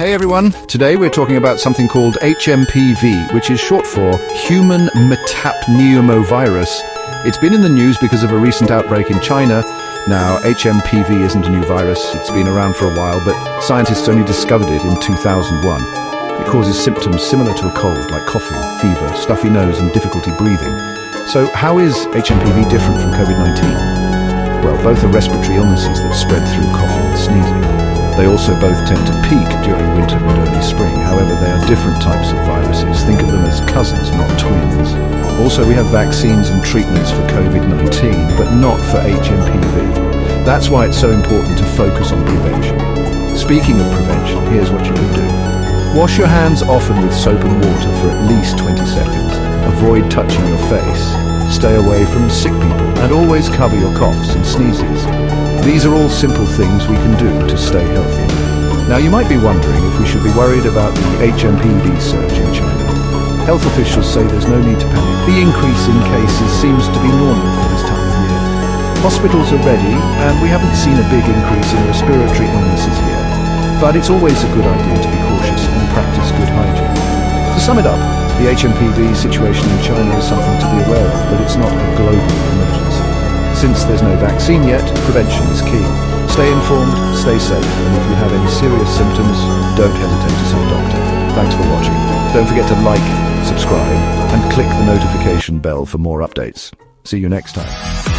Hey everyone, today we're talking about something called HMPV, which is short for Human Metapneumovirus. It's been in the news because of a recent outbreak in China. Now, HMPV isn't a new virus, it's been around for a while, but scientists only discovered it in 2001. It causes symptoms similar to a cold, like coughing, fever, stuffy nose and difficulty breathing. So how is HMPV different from COVID-19? Well, both are respiratory illnesses that spread through coughing and sneezing. They also both tend to peak during winter and early spring. However, they are different types of viruses. Think of them as cousins, not twins. Also, we have vaccines and treatments for COVID-19, but not for HMPV. That's why it's so important to focus on prevention. Speaking of prevention, here's what you can do. Wash your hands often with soap and water for at least 20 seconds. Avoid touching your face. Stay away from sick people, and always cover your coughs and sneezes. These are all simple things we can do to stay healthy. Now, you might be wondering if we should be worried about the HMPV surge in China. Health officials say there's no need to panic. The increase in cases seems to be normal for this time of year. Hospitals are ready, and we haven't seen a big increase in respiratory illnesses yet. But it's always a good idea to be cautious and practice good hygiene. To sum it up, the HMPV situation in China is something to be aware of, but it's not a global emergency. Since there's no vaccine yet, prevention is key. Stay informed, stay safe, and if you have any serious symptoms, don't hesitate to see a doctor. Thanks for watching. Don't forget to like, subscribe, and click the notification bell for more updates. See you next time.